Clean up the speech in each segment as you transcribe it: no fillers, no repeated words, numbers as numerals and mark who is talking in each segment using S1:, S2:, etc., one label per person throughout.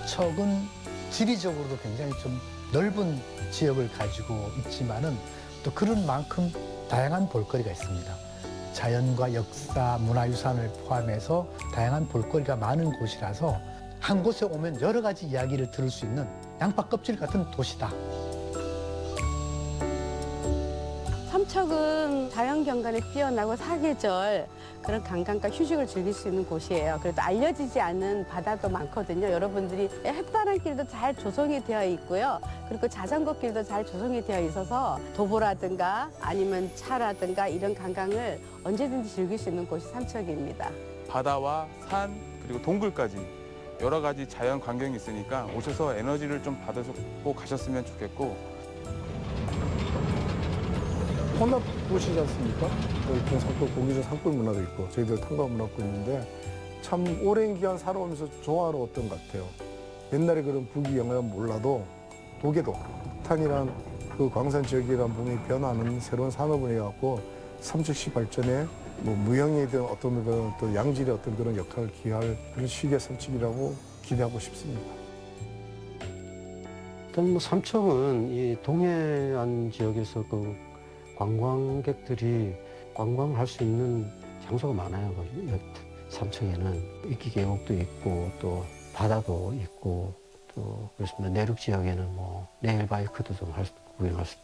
S1: 삼척은 지리적으로도 굉장히 좀 넓은 지역을 가지고 있지만은 또 그런 만큼 다양한 볼거리가 있습니다. 자연과 역사, 문화유산을 포함해서 다양한 볼거리가 많은 곳이라서 한 곳에 오면 여러 가지 이야기를 들을 수 있는 양파 껍질 같은 도시다.
S2: 삼척은 자연경관이 뛰어나고 사계절 그런 관광과 휴식을 즐길 수 있는 곳이에요. 그래도 알려지지 않은 바다도 많거든요. 여러분들이 햇바람길도 잘 조성이 되어 있고요. 그리고 자전거 길도 잘 조성이 되어 있어서 도보라든가 아니면 차라든가 이런 관광을 언제든지 즐길 수 있는 곳이 삼척입니다.
S3: 바다와 산 그리고 동굴까지 여러 가지 자연 광경이 있으니까 오셔서 에너지를 좀 받으시고 가셨으면 좋겠고
S4: 혼합 도시지 않습니까? 여기 동산골 고기죠 산골 문화도 있고 저희들 탄광 문화도 있는데 참 오랜 기간 살아오면서 조화로웠던 것 같아요. 옛날에 그런 부귀 영화는 몰라도 도계도 탄이란 그 광산 지역이란 부분이 변하는 새로운 산업을 해갖고 삼척시 발전에 뭐 무형이든 어떤 그런 또 양질의 어떤 그런 역할을 기할 그런 시기의 삼척이라고 기대하고 싶습니다.
S5: 일단 뭐 삼척은 이 동해안 지역에서 그 관광객들이 관광할 수 있는 장소가 많아요. 삼척에는 이끼 계곡도 있고 또 바다도 있고 또 그렇습니다. 내륙 지역에는 뭐 레일바이크도 좀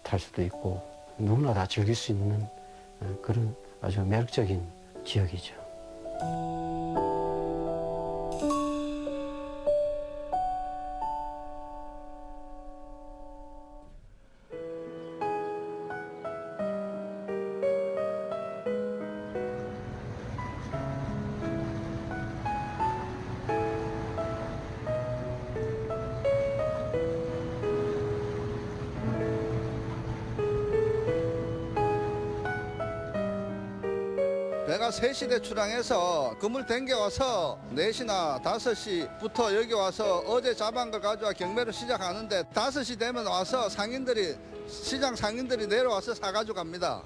S5: 탈 수도 있고 누구나 다 즐길 수 있는 그런 아주 매력적인 지역이죠.
S6: 배가 3시에 출항해서 그물 댕겨와서 4시나 5시부터 여기 와서 어제 잡은 걸 가져와 경매를 시작하는데 5시 되면 와서 시장 상인들이 내려와서 사가지고 갑니다.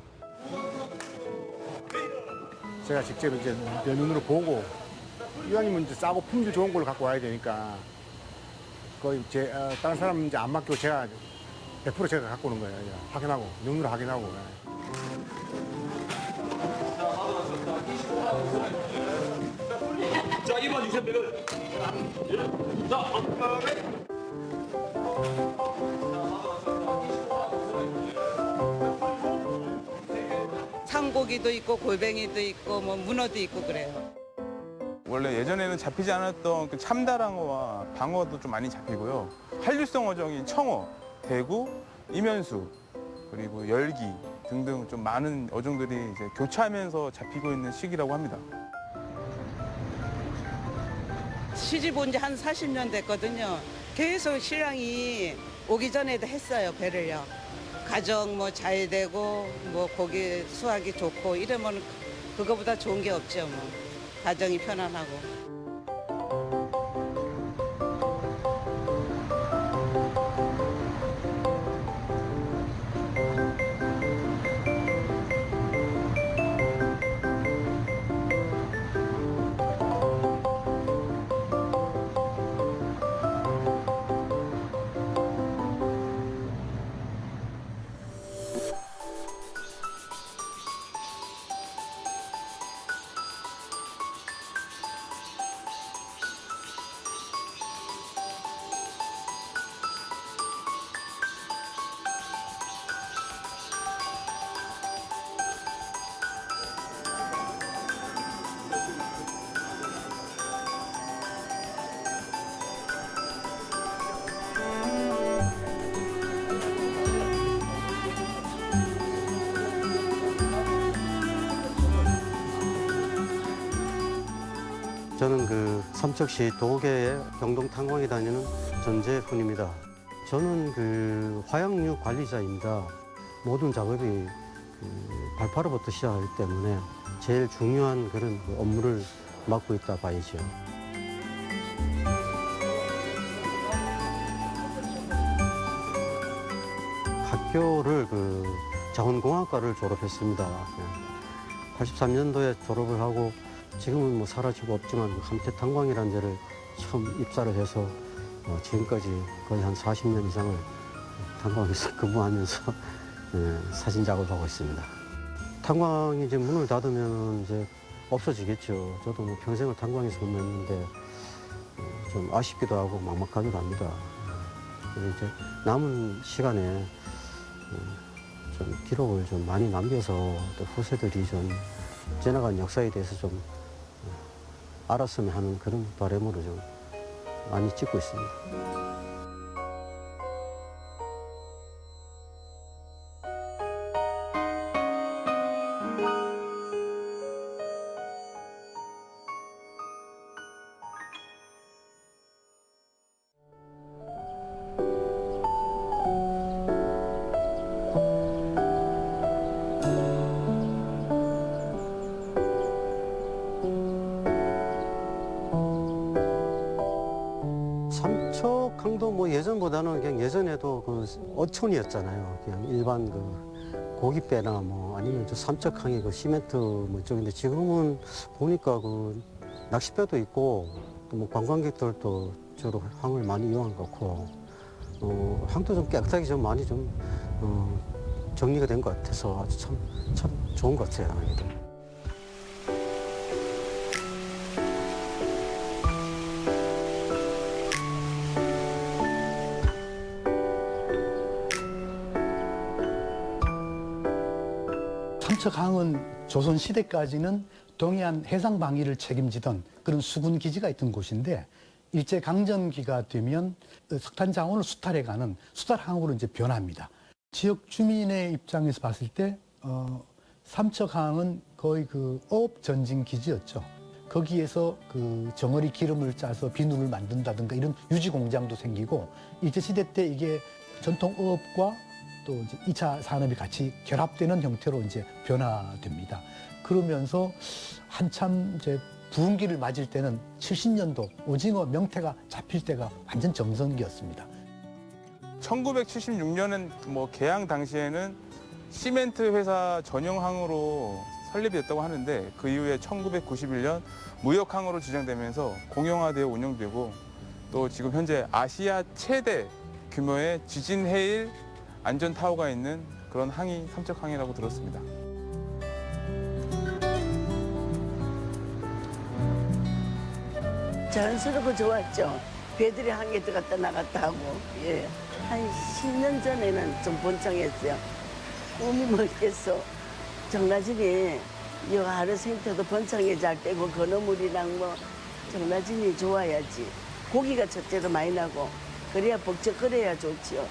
S7: 제가 직접 이제 내 눈으로 보고 이왕이면 이제 싸고 품질 좋은 걸로 갖고 와야 되니까 거의 다른 사람 이제 안 맡기고 제가 100% 제가 갖고 오는 거예요. 확인하고 눈으로 확인하고.
S8: 자, 2번 6,100원. 자,
S9: 산고기도 있고 골뱅이도 있고 뭐 문어도 있고 그래요.
S3: 원래 예전에는 잡히지 않았던 그 참다랑어와 방어도 좀 많이 잡히고요. 한류성 어종인 청어, 대구, 이면수, 그리고 열기 등등 좀 많은 어종들이 이제 교차하면서 잡히고 있는 시기라고 합니다.
S9: 시집 온 지 한 40년 됐거든요. 계속 신랑이 오기 전에도 했어요, 배를요. 가정 뭐 잘 되고 뭐 고기 수확이 좋고 이러면 그거보다 좋은 게 없죠, 뭐. 가정이 편안하고.
S5: 저는 그 삼척시 도계의 경동탄광에 다니는 전재훈입니다. 저는 그 화양류 관리자입니다. 모든 작업이 발파로부터 시작하기 때문에 제일 중요한 그런 업무를 맡고 있다 봐야죠. 학교를 그 자원공학과를 졸업했습니다. 83년도에 졸업을 하고 지금은 뭐 사라지고 없지만 함태탄광이라는 데를 처음 입사를 해서 지금까지 거의 한 40년 이상을 탄광에서 근무하면서 사진 작업하고 있습니다. 탄광이 이제 문을 닫으면 이제 없어지겠죠. 저도 뭐 평생을 탄광에서 근무했는데 좀 아쉽기도 하고 막막하기도 합니다. 그래서 이제 남은 시간에 좀 기록을 좀 많이 남겨서 또 후세들이 좀 지나간 역사에 대해서 좀 알았으면 하는 그런 바람으로 좀 많이 찍고 있습니다. 삼척항도 뭐 예전보다는 그냥 예전에도 그 어촌이었잖아요. 그냥 일반 그 고깃배나 뭐 아니면 저 삼척항이 그 시멘트 뭐 쪽인데 지금은 보니까 그 낚싯배도 있고 또 뭐 관광객들도 주로 항을 많이 이용한 것 같고 항도 좀 깨끗하게 좀 많이 좀 정리가 된 것 같아서 아주 참 좋은 것 같아요.
S1: 삼척항은 조선 시대까지는 동해안 해상 방위를 책임지던 그런 수군 기지가 있던 곳인데 일제 강점기가 되면 석탄 자원을 수탈해가는 수탈항으로 이제 변합니다. 지역 주민의 입장에서 봤을 때 삼척항은 거의 그 어업 전진 기지였죠. 거기에서 그 정어리 기름을 짜서 비누를 만든다든가 이런 유지 공장도 생기고 일제 시대 때 이게 전통 어업과 또 이제 2차 산업이 같이 결합되는 형태로 이제 변화됩니다. 그러면서 한참 이제 부흥기를 맞을 때는 70년도 오징어 명태가 잡힐 때가 완전 정성기였습니다.
S3: 1976년은 뭐 개항 당시에는 시멘트 회사 전용항으로 설립이 됐다고 하는데 그 이후에 1991년 무역항으로 지정되면서 공용화되어 운영되고 또 지금 현재 아시아 최대 규모의 지진 해일 안전 타워가 있는 그런 항이 삼척항이라고 들었습니다.
S10: 자연스럽고 좋았죠. 배들이 항에 들어갔다 나갔다 하고, 예. 한 10년 전에는 좀 번창했어요. 꿈이 뭐겠어. 정나진이 이 하루생태도 번창해 잘 되고 건어물이랑 뭐 정나진이 좋아야지. 고기가 첫째로 많이 나고 그래야 벅적거려야 좋지요.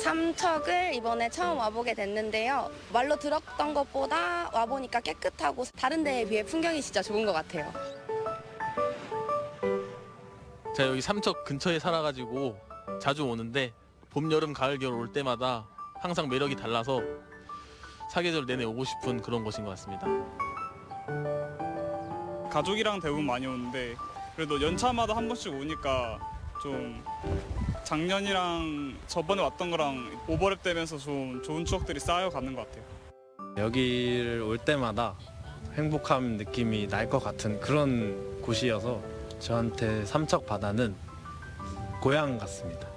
S11: 삼척을 이번에 처음 와보게 됐는데요. 말로 들었던 것보다 와보니까 깨끗하고 다른 데에 비해 풍경이 진짜 좋은 것 같아요.
S12: 제가 여기 삼척 근처에 살아가지고 자주 오는데 봄, 여름, 가을, 겨울 올 때마다 항상 매력이 달라서 사계절 내내 오고 싶은 그런 곳인 것 같습니다.
S13: 가족이랑 대부분 많이 오는데 그래도 연차마다 한 번씩 오니까 좀 작년이랑 저번에 왔던 거랑 오버랩 되면서 좀 좋은 추억들이 쌓여가는 것 같아요.
S14: 여기를 올 때마다 행복한 느낌이 날 것 같은 그런 곳이어서 저한테 삼척 바다는 고향 같습니다.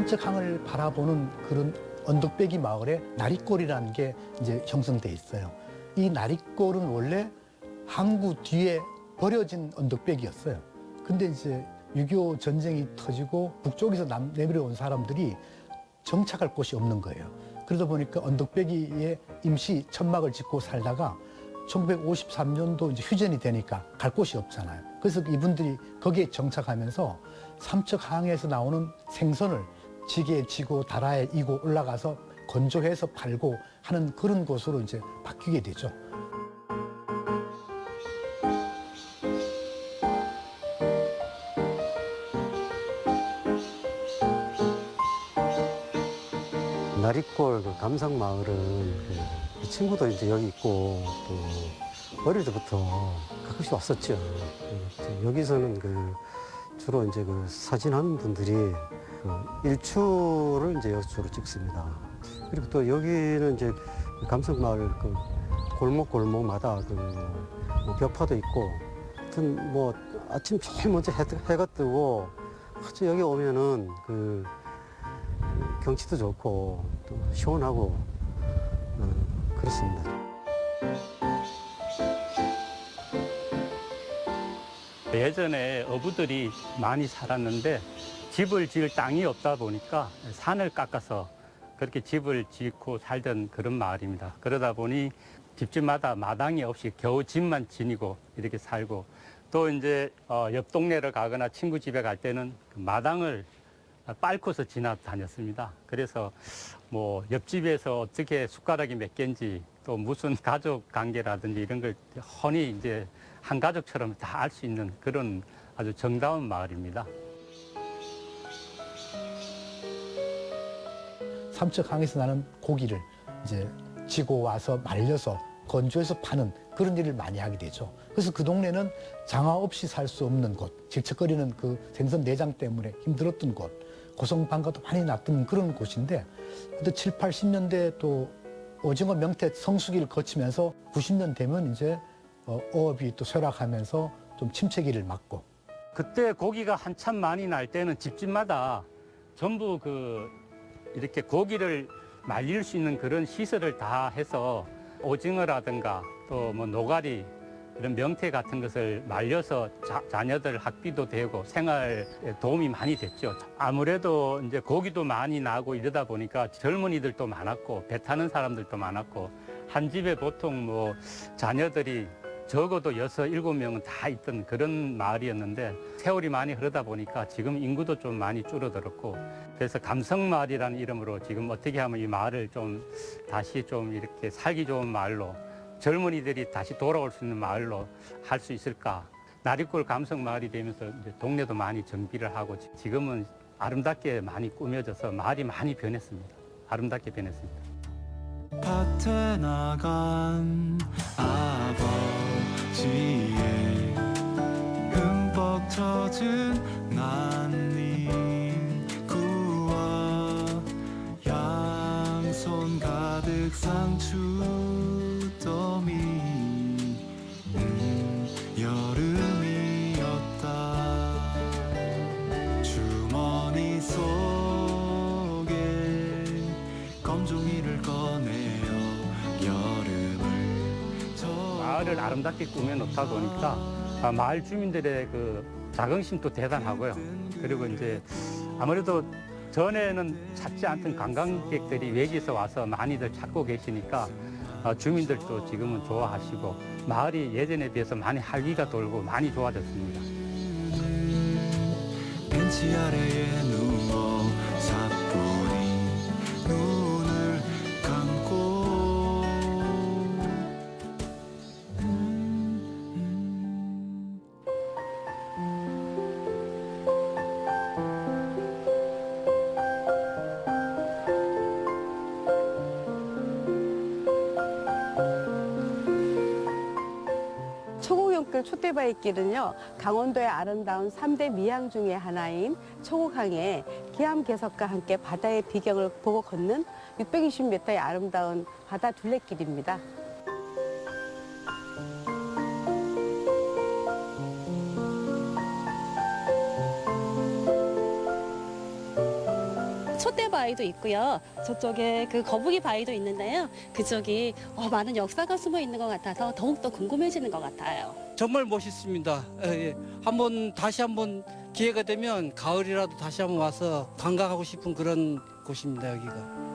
S1: 삼척항을 바라보는 그런 언덕배기 마을에 나리골이라는 게 이제 형성돼 있어요. 이 나리골은 원래 항구 뒤에 버려진 언덕배기였어요. 근데 이제 6.25 전쟁이 터지고 북쪽에서 내려온 사람들이 정착할 곳이 없는 거예요. 그러다 보니까 언덕배기에 임시 천막을 짓고 살다가 1953년도 이제 휴전이 되니까 갈 곳이 없잖아요. 그래서 이분들이 거기에 정착하면서 삼척항에서 나오는 생선을 지게에 지고 다라에 이고 올라가서 건조해서 팔고 하는 그런 곳으로 이제 바뀌게 되죠.
S5: 나리골 그 감성마을은 이 친구도 이제 여기 있고 또 어릴 때부터 가끔씩 왔었죠. 여기서는 그 주로 이제 그 사진하는 분들이 그 일출을 이제 여기로 찍습니다. 그리고 또 여기는 이제 감성마을 그 골목마다 그 뭐 벽화도 있고, 하여튼 뭐 아침 제일 먼저 해가 뜨고 아주 여기 오면은 그 경치도 좋고 또 시원하고 그렇습니다.
S15: 예전에 어부들이 많이 살았는데 집을 지을 땅이 없다 보니까 산을 깎아서 그렇게 집을 짓고 살던 그런 마을입니다. 그러다 보니 집집마다 마당이 없이 겨우 집만 지니고 이렇게 살고, 또 이제 옆 동네를 가거나 친구 집에 갈 때는 그 마당을 빻고서 지나다녔습니다. 그래서 뭐 옆집에서 어떻게 숟가락이 몇 개인지 또 무슨 가족 관계라든지 이런 걸 훤히 이제 한 가족처럼 다 알 수 있는 그런 아주 정다운 마을입니다.
S1: 삼척항에서 나는 고기를 이제 지고 와서 말려서 건조해서 파는 그런 일을 많이 하게 되죠. 그래서 그 동네는 장화 없이 살 수 없는 곳, 질척거리는 그 생선 내장 때문에 힘들었던 곳, 고성방가도 많이 났던 그런 곳인데, 또 7, 80년대 또 오징어 명태 성수기를 거치면서 90년 되면 이제 어업이 또 쇠락하면서 좀 침체기를 맞고.
S15: 그때 고기가 한참 많이 날 때는 집집마다 전부 이렇게 고기를 말릴 수 있는 그런 시설을 다 해서 오징어라든가 또 뭐 노가리 이런 명태 같은 것을 말려서 자녀들 학비도 되고 생활에 도움이 많이 됐죠. 아무래도 이제 고기도 많이 나고 이러다 보니까 젊은이들도 많았고 배 타는 사람들도 많았고, 한 집에 보통 뭐 자녀들이 적어도 6, 7명은 다 있던 그런 마을이었는데, 세월이 많이 흐르다 보니까 지금 인구도 좀 많이 줄어들었고, 그래서 감성마을이라는 이름으로 지금 어떻게 하면 이 마을을 좀 다시 좀 이렇게 살기 좋은 마을로, 젊은이들이 다시 돌아올 수 있는 마을로 할 수 있을까. 나리골 감성마을이 되면서 이제 동네도 많이 정비를 하고 지금은 아름답게 많이 꾸며져서 마을이 많이 변했습니다. 아름답게 변했습니다.
S16: 밭에 나간 아버지의 흠뻑 젖은 난임 구와 양손 가득 상추더미 여름이었다. 주머니 속에 검종이를 꺼내어 여름을
S15: 마을을 아름답게 꾸며놓다 보니까 마을 주민들의 그 자긍심도 대단하고요. 그리고 이제 아무래도 전에는 찾지 않던 관광객들이 외지에서 와서 많이들 찾고 계시니까 주민들도 지금은 좋아하시고 마을이 예전에 비해서 많이 활기가 돌고 많이 좋아졌습니다.
S16: 벤치 아래에 누워 사뿐히 눈을 감고
S2: 초곡연길 촛대바위길은요, 강원도의 아름다운 3대 미항 중의 하나인 초곡항에 기암괴석과 함께 바다의 비경을 보고 걷는 620m의 아름다운 바다 둘레길입니다.
S17: 바위도 있고요. 저쪽에 그 거북이 바위도 있는데요. 그쪽이 많은 역사가 숨어 있는 것 같아서 더욱더 궁금해지는 것 같아요.
S18: 정말 멋있습니다. 다시 한번 기회가 되면 가을이라도 다시 한번 와서 관광하고 싶은 그런 곳입니다, 여기가.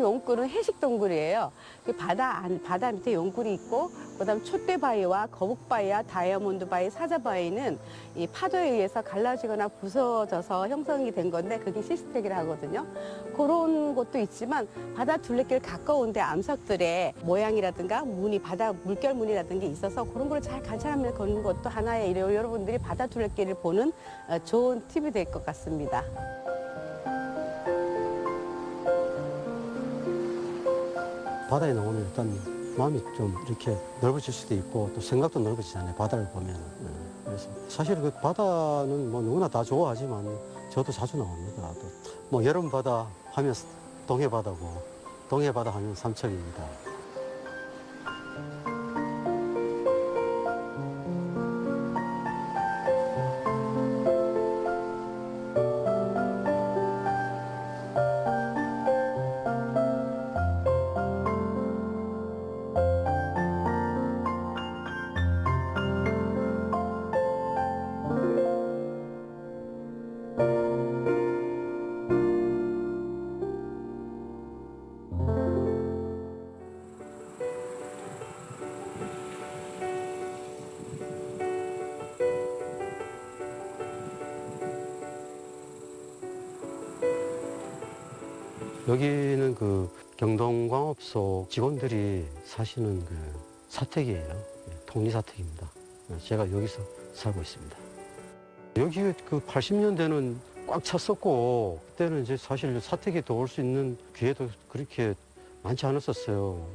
S2: 용굴은 해식 동굴이에요. 바다 밑에 용굴이 있고, 그다음 촛대바위와 거북바위와 다이아몬드 바위, 사자바위는 이 파도에 의해서 갈라지거나 부서져서 형성이 된 건데 그게 시스텍이라 하거든요. 그런 것도 있지만 바다 둘레길 가까운데 암석들의 모양이라든가 무늬, 바다 물결 무늬라든가 있어서 그런 걸 잘 관찰하면 그런 것도 하나의 여러분들이 바다 둘레길을 보는 좋은 팁이 될 것 같습니다.
S5: 바다에 나오면 일단 마음이 좀 이렇게 넓어질 수도 있고 또 생각도 넓어지잖아요. 바다를 보면. 그래서 사실 그 바다는 뭐 누구나 다 좋아하지만 저도 자주 나옵니다. 또 뭐 여름 바다 하면 동해 바다고 동해 바다 하면 삼척입니다. 여기는 그 경동광업소 직원들이 사시는 그 사택이에요. 통리사택입니다. 제가 여기서 살고 있습니다. 여기 그 80년대는 꽉 찼었고 그때는 이제 사실 사택에 들어올 수 있는 기회도 그렇게 많지 않았었어요.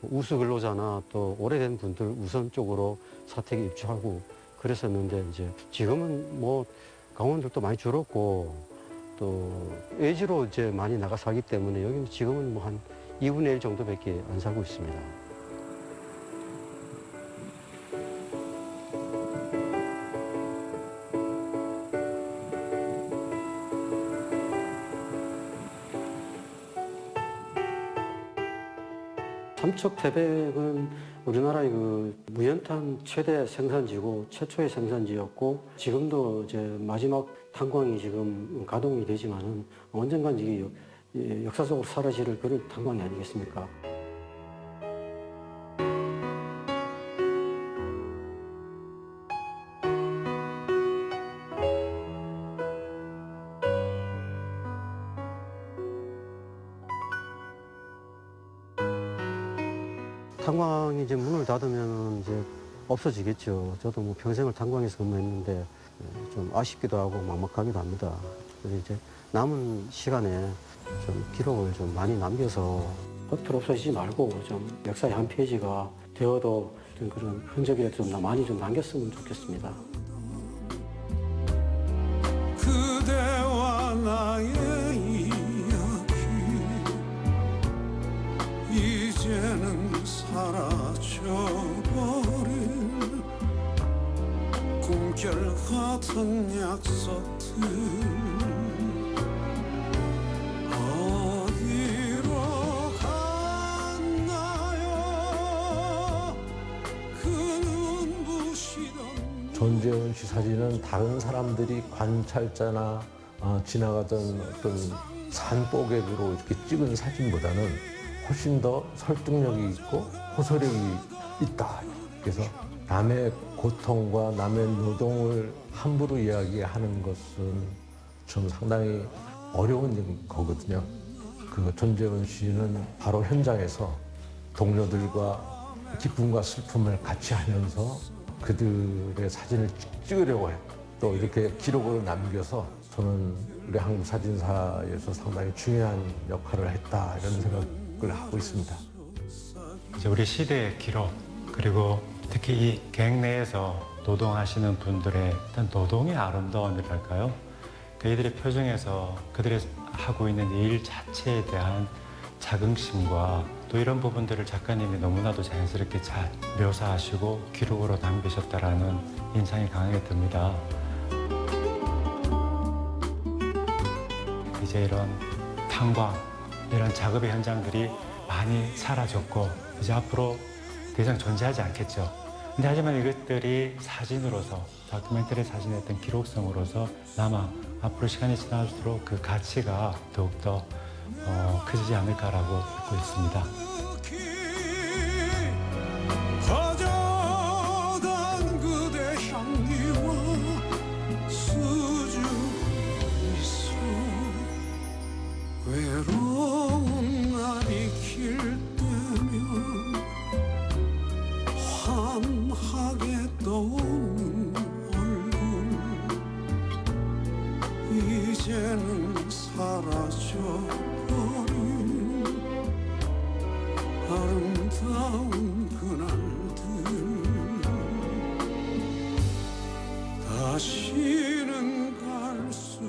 S5: 우수 근로자나 또 오래된 분들 우선적으로 사택에 입주하고 그랬었는데 이제 지금은 뭐 강원들도 많이 줄었고 또 외지로 이제 많이 나가 살기 때문에 여기는 지금은 뭐 한 2분의 1 정도밖에 안 살고 있습니다. 삼척 태백은 우리나라의 그 무연탄 최대 생산지고 최초의 생산지였고 지금도 이제 마지막 탄광이 지금 가동이 되지만은 언젠간 이게 역사적으로 사라질 그런 탄광이 아니겠습니까? 탄광이 이제 문을 닫으면 이제 없어지겠죠. 저도 뭐 평생을 탄광에서 근무했는데 좀 아쉽기도 하고 막막하기도 합니다. 그래서 이제 남은 시간에 좀 기록을 좀 많이 남겨서 겉으로 없어지지 말고 좀 역사의 한 페이지가 되어도 그런 흔적이라도 좀 많이 좀 남겼으면 좋겠습니다.
S16: 그대와 나의 이야기 이제는 사라져버린 꿈결 같은 약속들 어디로 갔나요 그 눈부시던
S19: 전재현 씨 사진은 다른 사람들이 관찰자나 지나가던 어떤 산뽀객으로 이렇게 찍은 사진보다는 훨씬 더 설득력이 있고 호소력이 있다. 그래서 남의 고통과 남의 노동을 함부로 이야기하는 것은 좀 상당히 어려운 거거든요. 그 전재원 씨는 바로 현장에서 동료들과 기쁨과 슬픔을 같이 하면서 그들의 사진을 찍으려고 했고 또 이렇게 기록으로 남겨서 저는 우리 한국 사진사에서 상당히 중요한 역할을 했다 이런 생각을 하고 있습니다.
S20: 이제 우리 시대의 기록 그리고 특히 이 갱 내에서 노동하시는 분들의 어떤 노동의 아름다움이랄까요? 그들의 표정에서 그들의 하고 있는 일 자체에 대한 자긍심과 또 이런 부분들을 작가님이 너무나도 자연스럽게 잘 묘사하시고 기록으로 남기셨다라는 인상이 강하게 듭니다. 이제 이런 탄광, 이런 작업의 현장들이 많이 사라졌고 이제 앞으로 더 이상 존재하지 않겠죠. 근데 하지만 이것들이 사진으로서, 다큐멘터리 사진의 어떤 기록성으로서 남아 앞으로 시간이 지날수록 그 가치가 더욱더 커지지 않을까라고 믿고 있습니다.
S16: 가져간 그대 향기와 수줍은 미소 외로운 날이 길 때면 환하게 떠오르는 얼굴 이제는 사라져버린 아름다운 그날들 다시는 갈 수가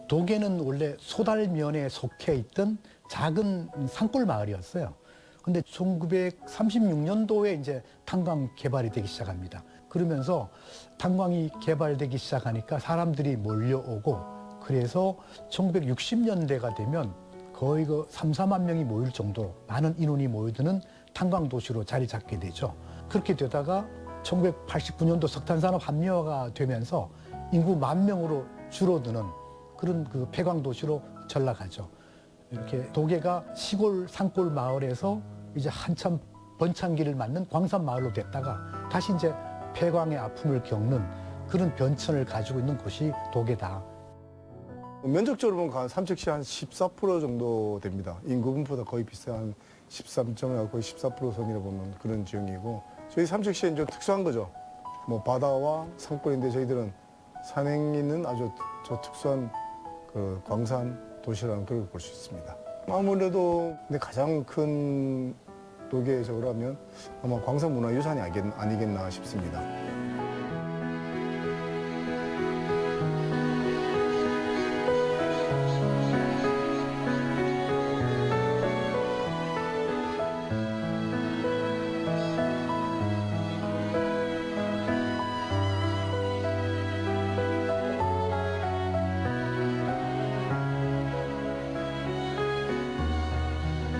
S1: 도계는 원래 소달면에 속해 있던 작은 산골 마을이었어요. 근데 1936년도에 이제 탄광 개발이 되기 시작합니다. 그러면서 탄광이 개발되기 시작하니까 사람들이 몰려오고 그래서 1960년대가 되면 거의 그 3, 4만 명이 모일 정도로 많은 인원이 모여드는 탄광 도시로 자리 잡게 되죠. 그렇게 되다가 1989년도 석탄산업 합리화가 되면서 인구 10,000명으로 줄어드는 그런 그 폐광 도시로 전락하죠. 이렇게 도계가 시골 산골 마을에서 이제 한참 번창기를 맞는 광산 마을로 됐다가 다시 이제 폐광의 아픔을 겪는 그런 변천을 가지고 있는 곳이 도계다.
S4: 면적적으로 보면 삼척시 한 14% 정도 됩니다. 인구 분포도 거의 비슷한 한 13.5, 거의 14% 선이라 보면 그런 지역이고 저희 삼척시는 좀 특수한 거죠. 뭐 바다와 산골인데 저희들은 산행이 있는 아주 저 특수한 그 광산 도시라는 걸 볼 수 있습니다. 아무래도 근데 가장 큰 도계적으로 하면 아마 광산문화유산이 아니겠나 싶습니다.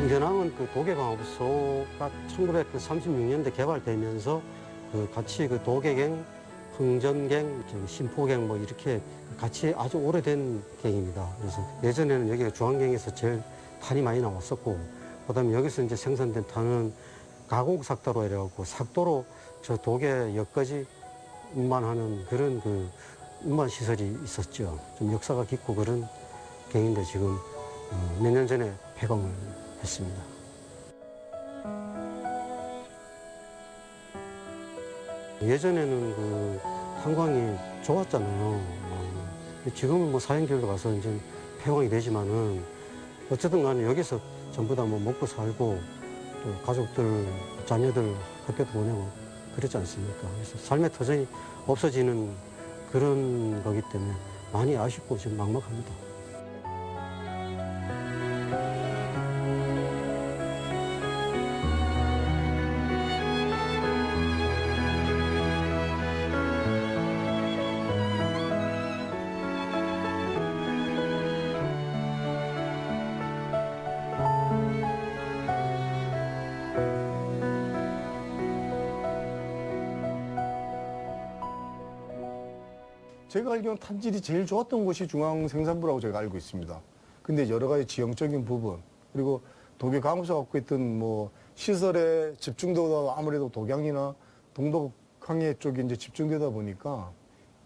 S5: 은gen항은 그 도계광업소가 1936년대 개발되면서 그 같이 그 도계갱, 흥전갱, 신포갱 뭐 이렇게 같이 아주 오래된 갱입니다. 그래서 예전에는 여기가 중앙갱에서 제일 탄이 많이 나왔었고, 그다음에 여기서 이제 생산된 탄은 가공삭도로 이래갖고 삭도로 저 도계역까지 운반하는 그런 그 운반 시설이 있었죠. 좀 역사가 깊고 그런 갱인데 지금 몇 년 전에 폐광을 했습니다. 예전에는 그 탄광이 좋았잖아요. 지금은 뭐 사형길도 가서 이제 폐광이 되지만은 어쨌든 간에 여기서 전부 다 뭐 먹고 살고 또 가족들, 자녀들 학교도 보내고 그랬지 않습니까? 그래서 삶의 터전이 없어지는 그런 거기 때문에 많이 아쉽고 지금 막막합니다.
S4: 제가 알기로는 탄질이 제일 좋았던 곳이 중앙생산부라고 제가 알고 있습니다. 근데 여러 가지 지형적인 부분, 그리고 도계광업소가 갖고 있던 뭐 시설의 집중도가 아무래도 독양이나 동독항해 쪽에 이제 집중되다 보니까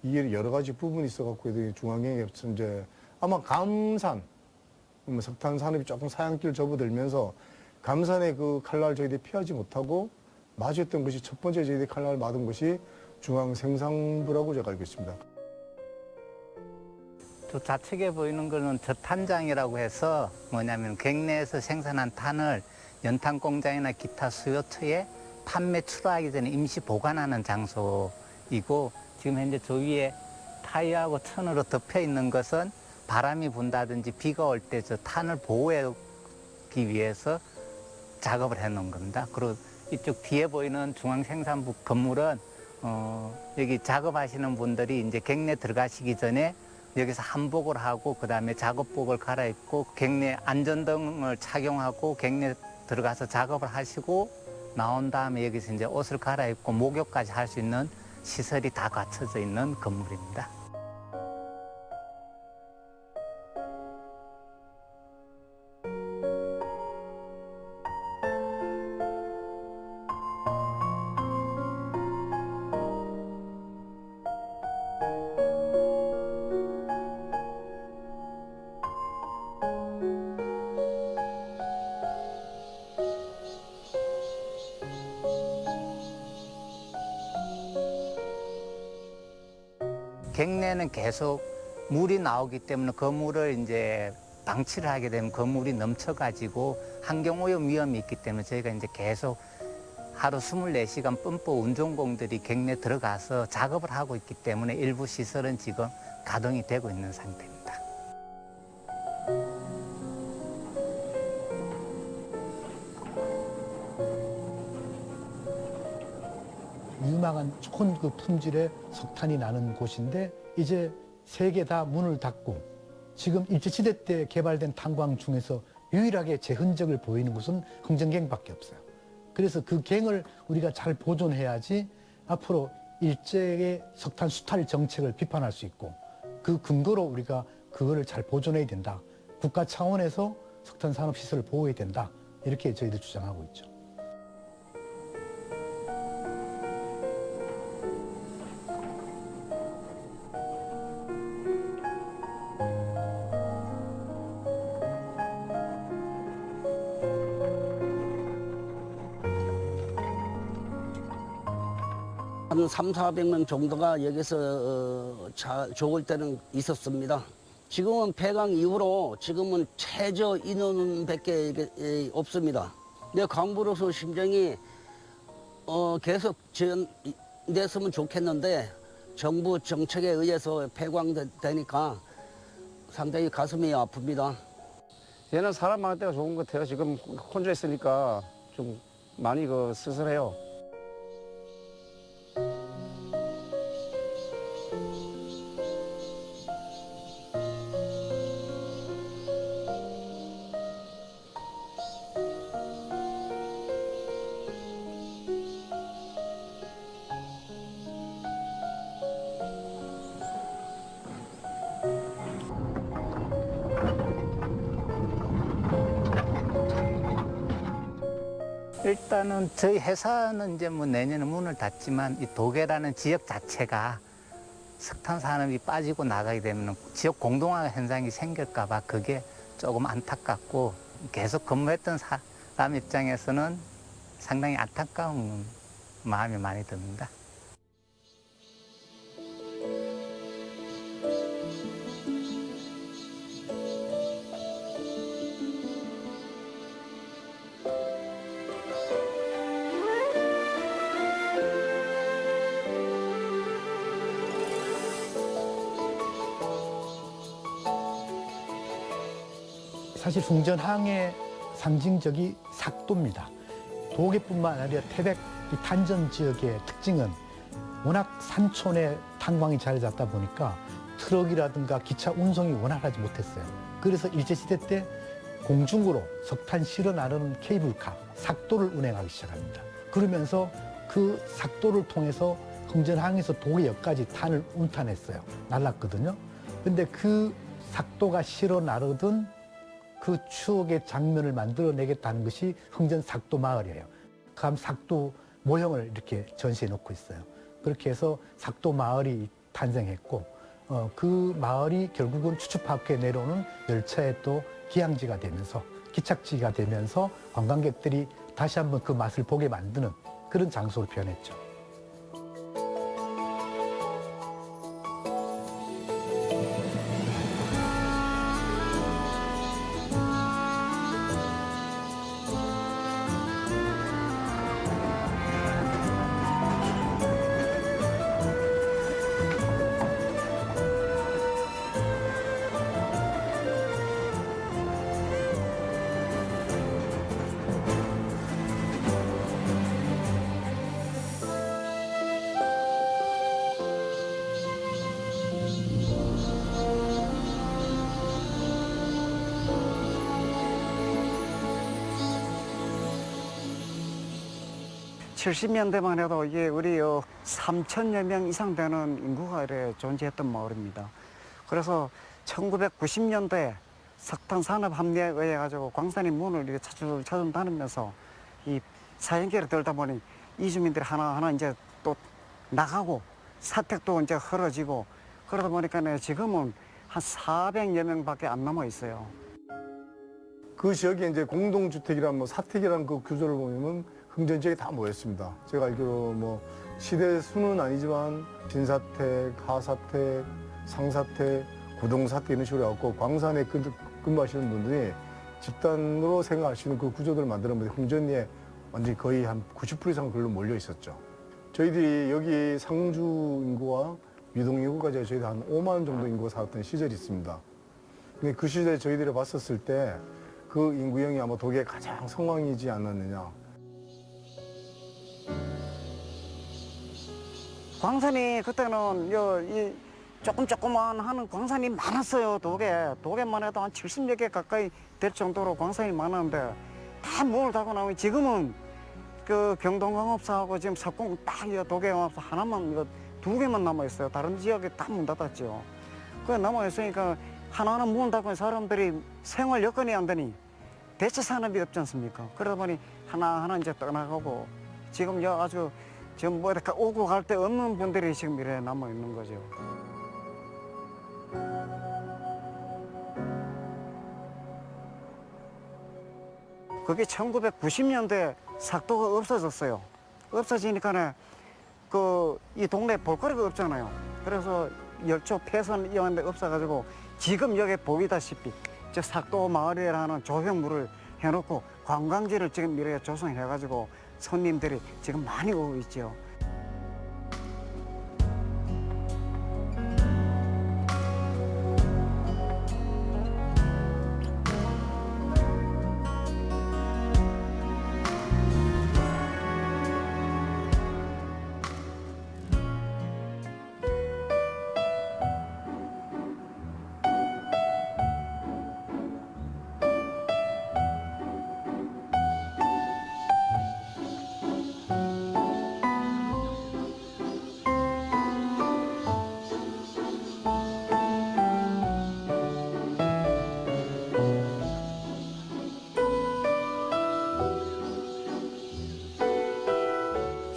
S4: 이게 여러 가지 부분이 있어갖고 중앙경에 이제 아마 감산, 석탄 산업이 조금 사양길 접어들면서 감산의 그 칼날 저희들이 피하지 못하고 마주했던 것이 첫 번째 저희들이 칼날을 맞은 것이 중앙생산부라고 제가 알고 있습니다.
S21: 또 좌측에 보이는 거는 저탄장이라고 해서 뭐냐면 갱내에서 생산한 탄을 연탄 공장이나 기타 수요처에 판매 출하하기 전에 임시 보관하는 장소이고, 지금 현재 저 위에 타이어하고 천으로 덮여 있는 것은 바람이 분다든지 비가 올 때 저 탄을 보호하기 위해서 작업을 해 놓은 겁니다. 그리고 이쪽 뒤에 보이는 중앙생산부 건물은 여기 작업하시는 분들이 이제 갱내 들어가시기 전에 여기서 한복을 하고 그다음에 작업복을 갈아입고 갱내 안전등을 착용하고 갱내 들어가서 작업을 하시고 나온 다음에 여기서 이제 옷을 갈아입고 목욕까지 할 수 있는 시설이 다 갖춰져 있는 건물입니다. 갱내는 계속 물이 나오기 때문에 그 물을 이제 방치를 하게 되면 그 물이 넘쳐가지고 환경오염 위험이 있기 때문에 저희가 이제 계속 하루 24시간 뿜뿌 운전공들이 갱내 들어가서 작업을 하고 있기 때문에 일부 시설은 지금 가동이 되고 있는 상태입니다.
S1: 유망한 좋은 그 품질의 석탄이 나는 곳인데 이제 세 개 다 문을 닫고 지금 일제시대 때 개발된 탄광 중에서 유일하게 제 흔적을 보이는 곳은 흥정갱밖에 없어요. 그래서 그 갱을 우리가 잘 보존해야지 앞으로 일제의 석탄 수탈 정책을 비판할 수 있고 그 근거로 우리가 그거를 잘 보존해야 된다. 국가 차원에서 석탄 산업 시설을 보호해야 된다. 이렇게 저희들 주장하고 있죠.
S22: 한 300~400명 정도가 여기서 좋을 때는 있었습니다. 지금은 폐광 이후로 지금은 최저 인원밖에 없습니다. 내 광부로서 심정이 계속 지연됐으면 좋겠는데 정부 정책에 의해서 폐광되니까 상당히 가슴이 아픕니다.
S23: 얘는 사람 많을 때가 좋은 것 같아요. 지금 혼자 있으니까 좀 많이 쓸쓸해요.
S21: 일단은 저희 회사는 이제 뭐 내년에 문을 닫지만 이 도계라는 지역 자체가 석탄 산업이 빠지고 나가게 되면 지역 공동화 현상이 생길까 봐 그게 조금 안타깝고 계속 근무했던 사람 입장에서는 상당히 안타까운 마음이 많이 듭니다.
S1: 사실 흥전항의 상징적이 삭도입니다. 도계뿐만 아니라 태백 이 탄전 지역의 특징은 워낙 산촌에 탄광이 자리 잡다 보니까 트럭이라든가 기차 운송이 원활하지 못했어요. 그래서 일제시대 때 공중으로 석탄 실어 나르는 케이블카, 삭도를 운행하기 시작합니다. 그러면서 그 삭도를 통해서 흥전항에서 도계역까지 탄을 운탄했어요. 날랐거든요. 근데 그 삭도가 실어 나르던 그 추억의 장면을 만들어내겠다는 것이 흥전 삭도 마을이에요. 그 삭도 모형을 이렇게 전시해 놓고 있어요. 그렇게 해서 삭도 마을이 탄생했고 그 마을이 결국은 추추파크에 내려오는 열차의 또 기항지가 되면서 기착지가 되면서 관광객들이 다시 한번 그 맛을 보게 만드는 그런 장소로 변했죠.
S18: 70년대만 해도 이게 우리 3천여 명 이상 되는 인구가 이래 존재했던 마을입니다. 그래서 1990년대 석탄 산업 합리화에 의해 가지고 광산이 문을 이렇게 차츰 닫으면서 이 사형길을 들다 보니 이주민들이 하나하나 이제 또 나가고 사택도 이제 헐어지고 그러다 보니까 지금은 한 400여 명밖에 안 남아 있어요.
S4: 그 지역에 이제 공동주택이란 뭐 사택이라는 그 구조를 보면 흥전 지역에 다 모였습니다. 제가 알기로 뭐 시대 수는 아니지만 진사택, 하사택, 상사택, 고동사택 이런 식으로 해갖고 광산에 근무하시는 분들이 집단으로 생각할 수 있는 그 구조들을 만드는 흥전리에 완전히 거의 한 90% 이상 글로 몰려 있었죠. 저희들이 여기 상주 인구와 위동 인구까지 저희들 한 5만 정도 인구가 살았던 시절이 있습니다. 근데 그 시절에 저희들이 봤었을 때 그 인구형이 아마 독일의 가장 성황이지 않았느냐.
S18: 광산이 그때는 이 조그만 하는 광산이 많았어요. 독에만 해도 한 70여 개 가까이 될 정도로 광산이 많았는데 다 문을 닫고 나오면 지금은 그 경동광업사하고 지금 석공 딱 독해광업사 하나만 이거 2개만 남아 있어요. 다른 지역에 다 문 닫았죠. 그 남아 있으니까 하나하나 문을 닫고 사람들이 생활 여건이 안 되니 대체 산업이 없지 않습니까? 그러다 보니 하나하나 이제 떠나가고 지금 아주 지금 뭐 이렇게 오고 갈 데 없는 분들이 지금 이래 남아 있는 거죠. 그게 1990년대 삭도가 없어졌어요. 없어지니까 이 동네 볼거리가 없잖아요. 그래서 열초 폐선 이런 데 없어가지고 지금 여기 보이다시피 저 삭도 마을이라는 조형물을 해놓고 관광지를 지금 이렇게 조성해가지고 손님들이 지금 많이 오고 있죠.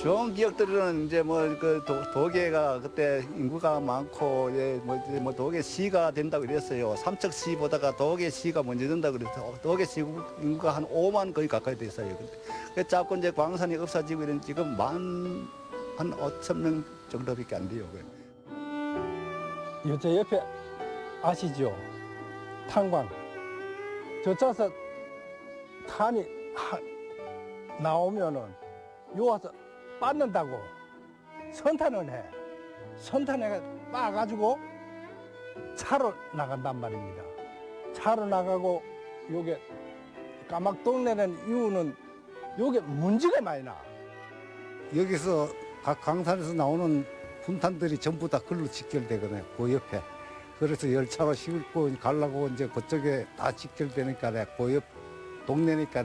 S6: 좋은 기억들은 이제 도계가 그때 인구가 많고 뭐 도계시가 된다고 그랬어요. 삼척시 보다가 도계시가 먼저 된다고 그래서 도계시 인구가 한 5만 거의 가까이 됐어요. 그 자꾸 이제 광산이 없어지고 이런 지금 한 5천 명 정도밖에 안 돼요.
S4: 저 옆에 아시죠? 탄광. 저쪽에서 탄이 나오면은 요 와서 빻는다고 선탄을 해. 선탄에 빻아가지고 차로 나간단 말입니다. 차로 나가고 요게 까막동네는 이유는 요게 문제가 많이 나.
S23: 여기서 각 강산에서 나오는 분탄들이 전부 다 글로 직결되거든요. 그 옆에. 그래서 열차로 싣고 가려고 이제 그쪽에 다 직결되니까 그 옆 동네니까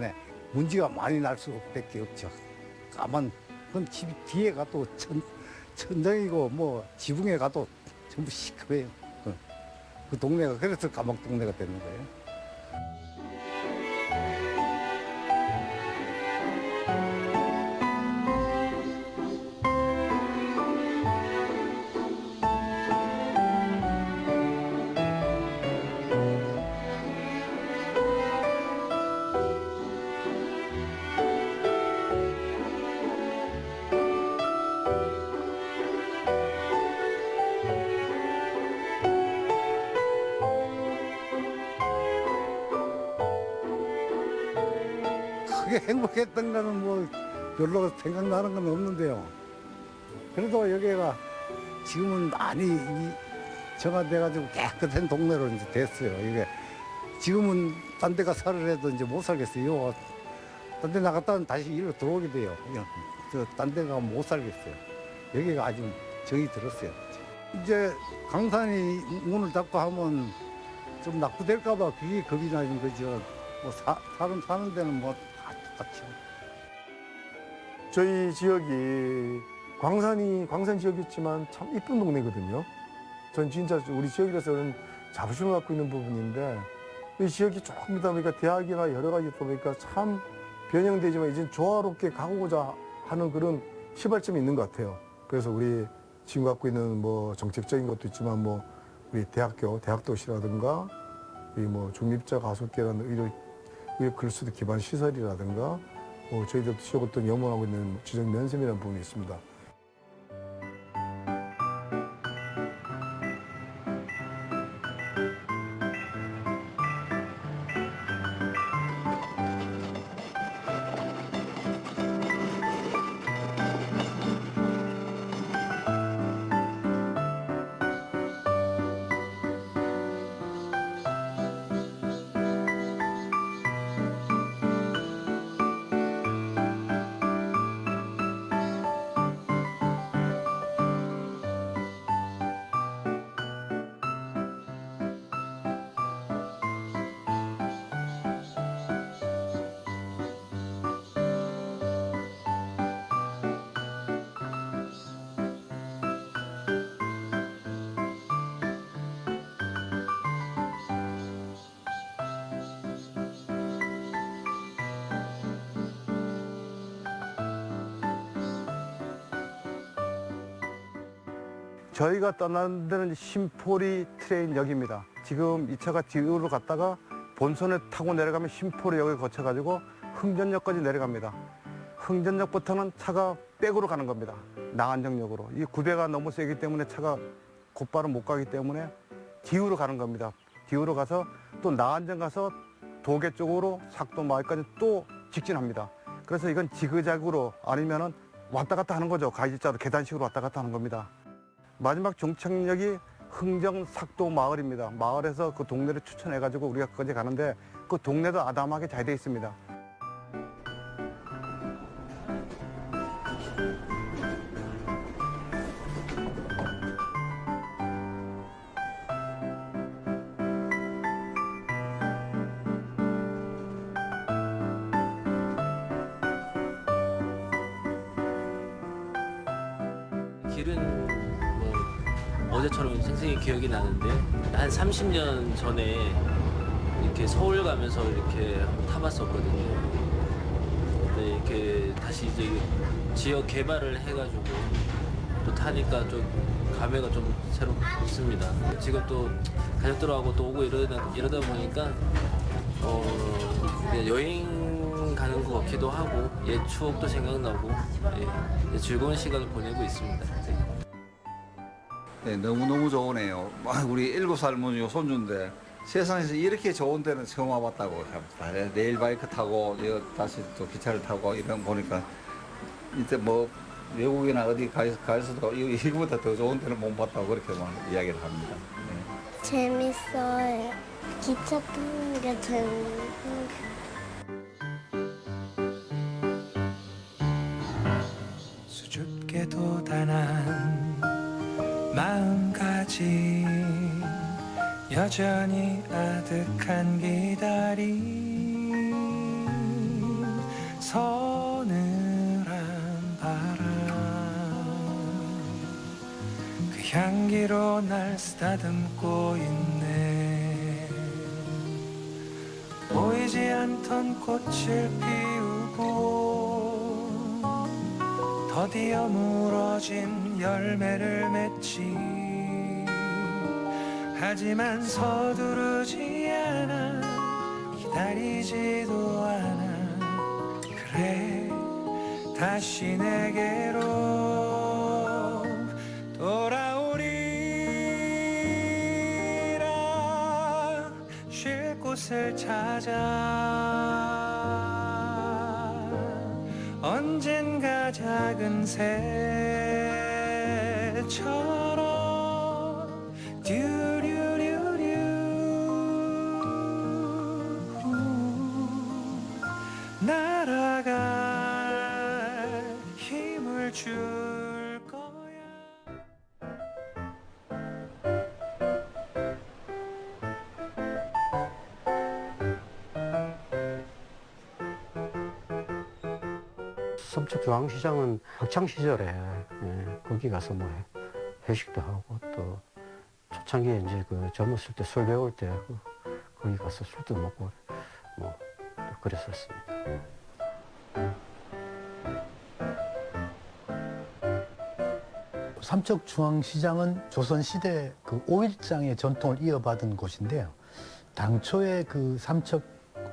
S23: 문제가 많이 날 수밖에 없죠. 까만 그건 집 뒤에 가도 천정이고 뭐 지붕에 가도 전부 시커매요. 그 동네가 그래서 까막 동네가 되는 거예요. 크게 행복했던 거는 뭐 별로 생각나는 건 없는데요. 그래도 여기가 지금은 많이 정화돼가지고 깨끗한 동네로 이제 됐어요. 이게 지금은 딴 데 가서를 해도 이제 못 살겠어요. 딴 데 나갔다면 다시 일로 들어오게 돼요. 딴 데 가면 못 살겠어요. 여기가 아주 정이 들었어요. 이제 강산이 문을 닫고 하면 좀 낙후될까봐 그게 겁이 나는 거죠. 뭐 사람 사는 데는 뭐 다 똑같죠.
S4: 저희 지역이 광산 지역이지만 참 이쁜 동네거든요. 전 진짜 우리 지역에서는 자부심을 갖고 있는 부분인데 이 지역이 조금 있다 보니까 대학이나 여러 가지 있다 보니까 참 변형되지만 이제 조화롭게 가고자 하는 그런 시발점이 있는 것 같아요. 그래서 우리 지금 갖고 있는 뭐 정책적인 것도 있지만 뭐 우리 대학도시라든가 이 뭐 중립자 가속계라는 의료 글쓰기 기반 시설이라든가 뭐 저희들도 지역을 또 염원하고 있는 지적 면세이라는 부분이 있습니다. 저희가 떠나는 데는 신포리 트레인역입니다. 지금 이 차가 뒤로 갔다가 본선을 타고 내려가면 신포리역을 거쳐가지고 흥전역까지 내려갑니다. 흥전역부터는 차가 백으로 가는 겁니다. 나안정역으로. 이 구배가 너무 세기 때문에 차가 곧바로 못 가기 때문에 뒤로 가는 겁니다. 뒤로 가서 또 나안정 가서 도계 쪽으로 삭도마을까지 또 직진합니다. 그래서 이건 지그재그로 아니면은 왔다 갔다 하는 거죠. 가이지자로 계단식으로 왔다 갔다 하는 겁니다. 마지막 종착역이 흥정 삭도 마을입니다. 마을에서 그 동네를 추천해가지고 우리가 거기 가는데 그 동네도 아담하게 잘 돼 있습니다.
S7: 길은 어제처럼 생생히 기억이 나는데 한 30년 전에 이렇게 서울 가면서 이렇게 한번 타봤었거든요. 근데 이렇게 다시 이제 지역 개발을 해가지고 또 타니까 좀 감회가 좀 새롭습니다. 지금 또 가족들하고 또 오고 이러다 보니까 그냥 여행 가는 것 같기도 하고 옛 추억도 생각나고 즐거운 시간을 보내고 있습니다.
S8: 네, 너무너무 좋으네요. 우리 7살 요 손주인데 세상에서 이렇게 좋은 데는 처음 와봤다고 합니다. 레일바이크 타고 다시 또 기차를 타고 이런 거 보니까 이제 뭐 외국이나 어디 가서도 이거보다 더 좋은 데는 못 봤다고 그렇게만 이야기를 합니다. 네.
S9: 재밌어요. 기차 타는 게 재밌어요.
S24: 수줍게도 단한 마음가짐 여전히 아득한 기다림 서늘한 바람 그 향기로 날 쓰다듬고 있네 보이지 않던 꽃을 피우고 더디어 물어진 열매를 맺지 하지만 서두르지 않아 기다리지도 않아 그래 다시 내게로 돌아오리라 쉴 곳을 찾아 언젠가 작은 새처럼 듀류류류 날아갈 힘을 줄 거야.
S5: 삼척중앙시장은 학창 시절에 거기 가서 뭐 회식도 하고 또 초창기에 이제 그 젊었을 때 술 배울 때 거기 가서 술도 먹고 뭐 그랬었습니다.
S1: 삼척중앙시장은 조선시대 그 5일장의 전통을 이어받은 곳인데요. 당초에 그 삼척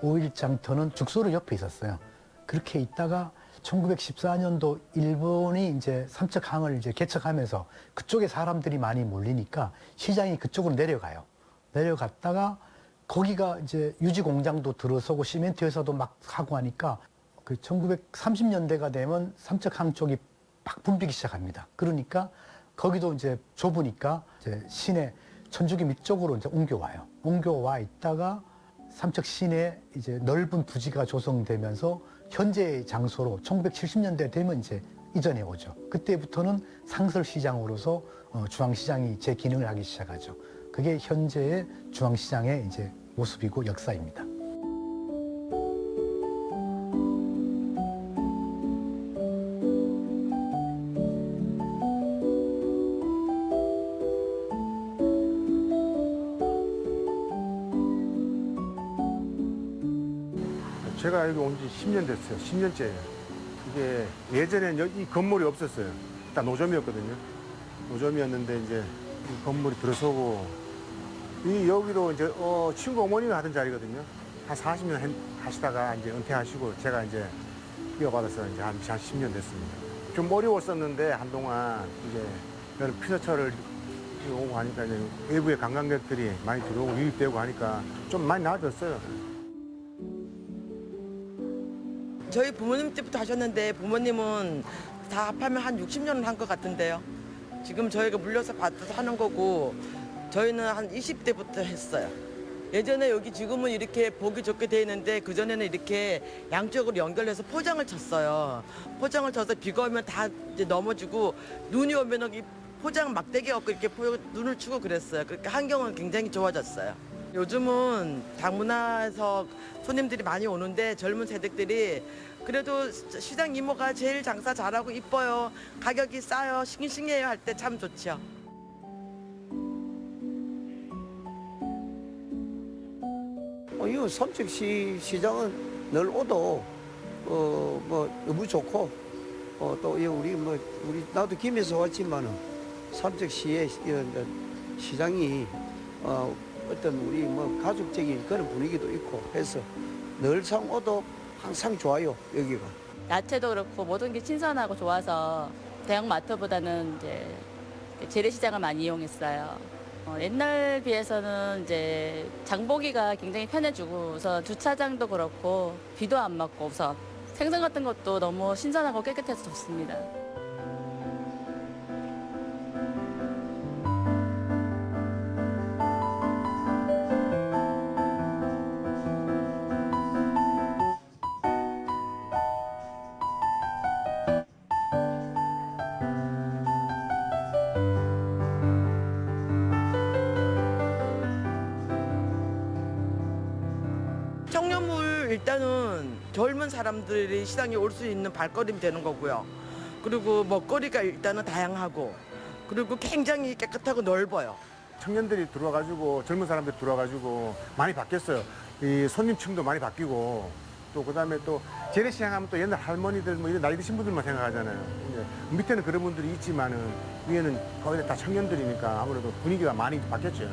S1: 5일장터는 죽소로 옆에 있었어요. 그렇게 있다가 1914년도 일본이 이제 삼척항을 이제 개척하면서 그쪽에 사람들이 많이 몰리니까 시장이 그쪽으로 내려가요. 내려갔다가 거기가 이제 유지 공장도 들어서고 시멘트 회사도 막 하고 하니까 그 1930년대가 되면 삼척항 쪽이 막 붐비기 시작합니다. 그러니까 거기도 이제 좁으니까 이제 시내 천주교 밑쪽으로 이제 옮겨와요. 옮겨와 있다가 삼척 시내 이제 넓은 부지가 조성되면서 현재의 장소로 1970년대 되면 이제 이전해 오죠. 그때부터는 상설시장으로서 중앙시장이 제 기능을 하기 시작하죠. 그게 현재의 중앙시장의 이제 모습이고 역사입니다.
S4: 제가 여기 온 지 10년 됐어요. 10년째예요. 이게 예전엔 이 건물이 없었어요. 일단 노점이었거든요. 노점이었는데 이제 이 건물이 들어서고 이 여기도 이제 친구 어머니가 하던 자리거든요. 한 40년 하시다가 이제 은퇴하시고 제가 이제 이어받아서 이제 한 10년 됐습니다. 좀 어려웠었는데 한동안 이제 여러 피서철을 오고 하니까 이제 외부의 관광객들이 많이 들어오고 유입되고 하니까 좀 많이 나아졌어요.
S3: 저희 부모님 때부터 하셨는데 부모님은 다 합하면 한 60년은 한 것 같은데요. 지금 저희가 물려서 받아서 하는 거고 저희는 한 20대부터 했어요. 예전에 여기 지금은 이렇게 보기 좋게 돼 있는데 그전에는 이렇게 양쪽으로 연결해서 포장을 쳤어요. 포장을 쳐서 비가 오면 다 이제 넘어지고 눈이 오면 이 포장 막대기 없고 이렇게 눈을 치고 그랬어요. 그러니까 환경은 굉장히 좋아졌어요. 요즘은 다문화에서 손님들이 많이 오는데 젊은 세대들이 그래도 시장 이모가 제일 장사 잘하고 이뻐요. 가격이 싸요. 싱싱해요 할 때 참 좋죠.
S10: 이 삼척시 시장은 늘 오도 뭐 너무 좋고 또 우리 나도 김에서 왔지만은 삼척시의 시장이 어떤 우리 가족적인 그런 분위기도 있고 해서 늘상 오도 항상 좋아요 여기가.
S11: 야채도 그렇고 모든 게 신선하고 좋아서 대형 마트보다는 이제 재래시장을 많이 이용했어요. 옛날 비해서는 이제 장보기가 굉장히 편해지고 우선 주차장도 그렇고 비도 안 맞고 우선 생선 같은 것도 너무 신선하고 깨끗해서 좋습니다.
S3: 청년물 일단은 젊은 사람들이 시장에 올 수 있는 발걸음이 되는 거고요. 그리고 먹거리가 일단은 다양하고 그리고 굉장히 깨끗하고 넓어요.
S4: 청년들이 들어와가지고 젊은 사람들이 들어와가지고 많이 바뀌었어요. 이 손님층도 많이 바뀌고 또 그다음에 또 재래시장 하면 또 옛날 할머니들 뭐 이런 나이 드신 분들만 생각하잖아요. 이제 밑에는 그런 분들이 있지만은 위에는 거의 다 청년들이니까 아무래도 분위기가 많이 바뀌었죠.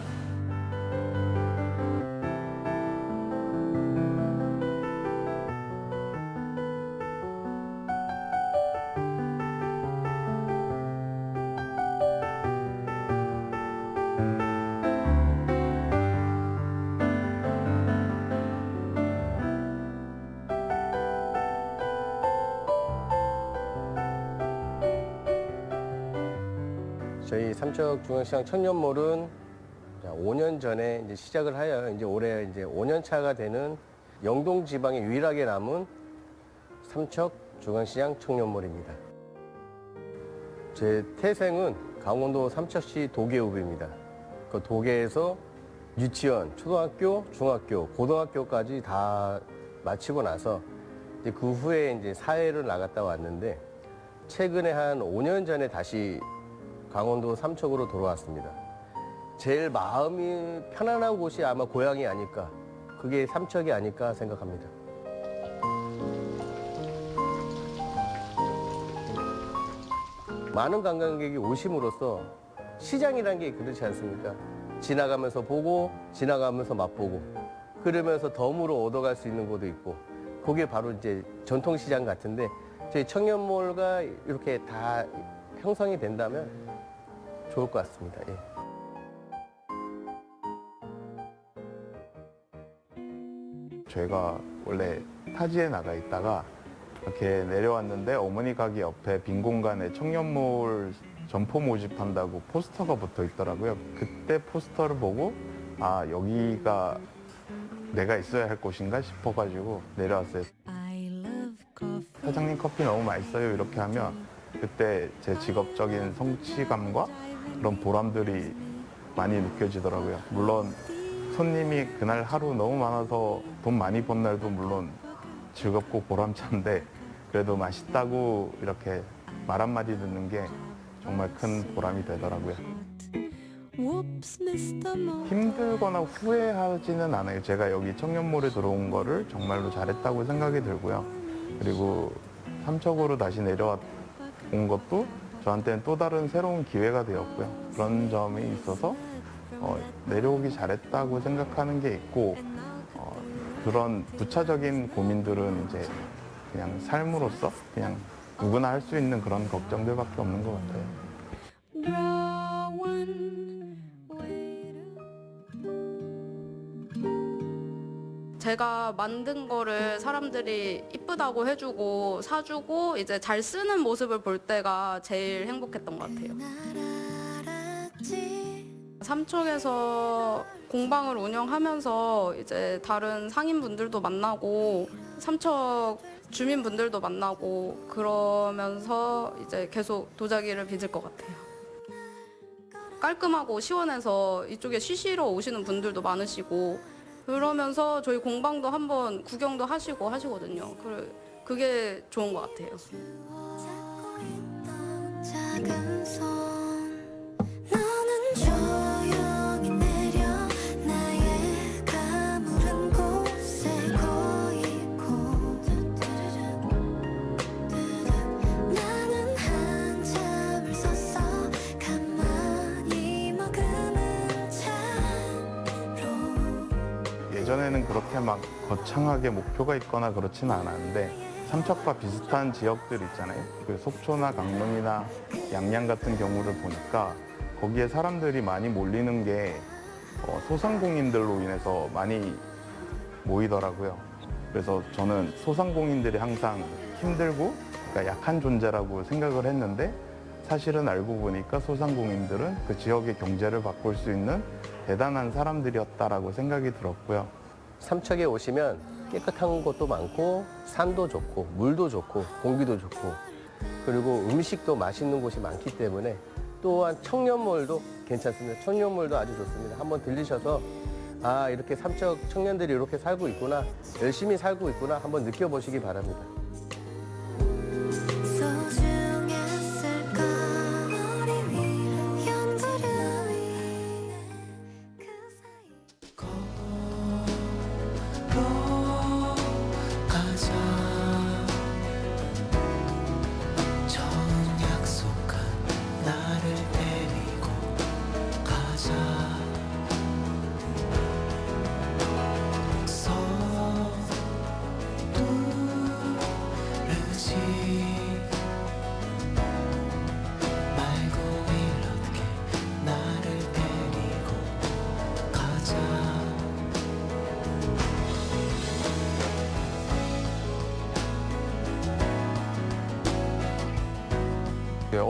S12: 저희 삼척중앙시장 청년몰은 5년 전에 이제 시작을 하여 이제 올해 이제 5년 차가 되는 영동 지방에 유일하게 남은 삼척중앙시장 청년몰입니다. 제 태생은 강원도 삼척시 도계읍입니다. 그 도계에서 유치원, 초등학교, 중학교, 고등학교까지 다 마치고 나서 이제 그 후에 이제 사회를 나갔다 왔는데 최근에 한 5년 전에 다시 강원도 삼척으로 돌아왔습니다. 제일 마음이 편안한 곳이 아마 고향이 아닐까, 그게 삼척이 아닐까 생각합니다. 많은 관광객이 오심으로써 시장이라는 게 그렇지 않습니까? 지나가면서 보고 지나가면서 맛보고 그러면서 덤으로 얻어갈 수 있는 곳도 있고, 그게 바로 이제 전통시장 같은데 저희 청년몰가 이렇게 다 형성이 된다면 좋을 것 같습니다. 예.
S13: 저희가 원래 타지에 나가 있다가 이렇게 내려왔는데 어머니 가게 옆에 빈 공간에 청년몰 점포 모집한다고 포스터가 붙어 있더라고요. 그때 포스터를 보고 아, 여기가 내가 있어야 할 곳인가 싶어가지고 내려왔어요. 사장님 커피 너무 맛있어요 이렇게 하면 그때 제 직업적인 성취감과 그런 보람들이 많이 느껴지더라고요. 물론 손님이 그날 하루 너무 많아서 돈 많이 번 날도 물론 즐겁고 보람찬데 그래도 맛있다고 이렇게 말 한마디 듣는 게 정말 큰 보람이 되더라고요. 힘들거나 후회하지는 않아요. 제가 여기 청년몰에 들어온 거를 정말로 잘했다고 생각이 들고요. 그리고 삼척으로 다시 내려온 것도 저한테는 또 다른 새로운 기회가 되었고요. 그런 점이 있어서 내려오기 잘했다고 생각하는 게 있고 그런 부차적인 고민들은 이제 그냥 삶으로서 그냥 누구나 할 수 있는 그런 걱정들밖에 없는 것 같아요.
S14: 제가 만든 거를 사람들이 이쁘다고 해주고 사주고 이제 잘 쓰는 모습을 볼 때가 제일 행복했던 것 같아요. 삼척에서 공방을 운영하면서 이제 다른 상인분들도 만나고 삼척 주민분들도 만나고 그러면서 이제 계속 도자기를 빚을 것 같아요. 깔끔하고 시원해서 이쪽에 쉬시러 오시는 분들도 많으시고 그러면서 저희 공방도 한번 구경도 하시고 하시거든요. 그게 좋은 것 같아요.
S13: 예전에는 그렇게 막 거창하게 목표가 있거나 그렇지는 않았는데 삼척과 비슷한 지역들 있잖아요. 그 속초나 강릉이나 양양 같은 경우를 보니까 거기에 사람들이 많이 몰리는 게 소상공인들로 인해서 많이 모이더라고요. 그래서 저는 소상공인들이 항상 힘들고 그러니까 약한 존재라고 생각을 했는데 사실은 알고 보니까 소상공인들은 그 지역의 경제를 바꿀 수 있는 대단한 사람들이었다라고 생각이 들었고요.
S12: 삼척에 오시면 깨끗한 곳도 많고 산도 좋고 물도 좋고 공기도 좋고 그리고 음식도 맛있는 곳이 많기 때문에 또한 청년몰도 괜찮습니다. 청년몰도 아주 좋습니다. 한번 들리셔서 아, 이렇게 삼척 청년들이 이렇게 살고 있구나, 열심히 살고 있구나 한번 느껴보시기 바랍니다.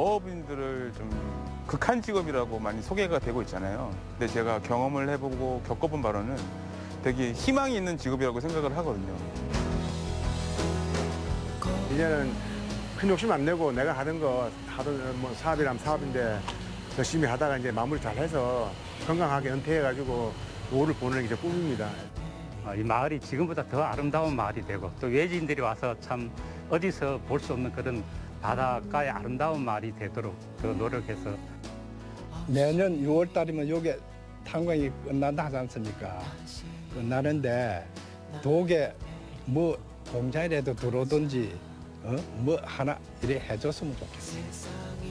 S15: 어업인들을 좀 극한 직업이라고 많이 소개가 되고 있잖아요. 근데 제가 경험을 해보고 겪어본 바로는 되게 희망이 있는 직업이라고 생각을 하거든요.
S17: 이제는 큰 욕심 안 내고 내가 하는 거 하던 뭐 사업이라면 사업인데 열심히 하다가 이제 마무리 잘 해서 건강하게 은퇴해가지고 노후를 보내는 게 제 꿈입니다.
S21: 이 마을이 지금보다 더 아름다운 마을이 되고 또 외지인들이 와서 참 어디서 볼 수 없는 그런 바닷가의 아름다운 마을이 되도록 더 노력해서
S2: 내년 6월 달이면 요게 탄광이 끝난다 하지 않습니까? 끝나는데 독에 뭐 공장이라도 들어오든지 뭐 하나 이래 해줬으면 좋겠어요.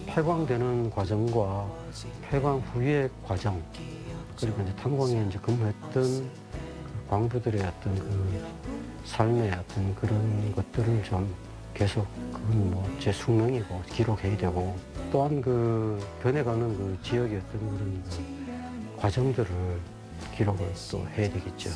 S5: 폐광되는 과정과 폐광 후의 과정 그리고 이제 탄광에 이제 근무했던 그 광부들의 어떤 그 삶의 어떤 그런 것들을 좀 계속 그건 뭐 제 숙명이고 기록해야 되고 또한 그 변해가는 그 지역의 어떤 그런 그 과정들을 기록을 또 해야 되겠죠.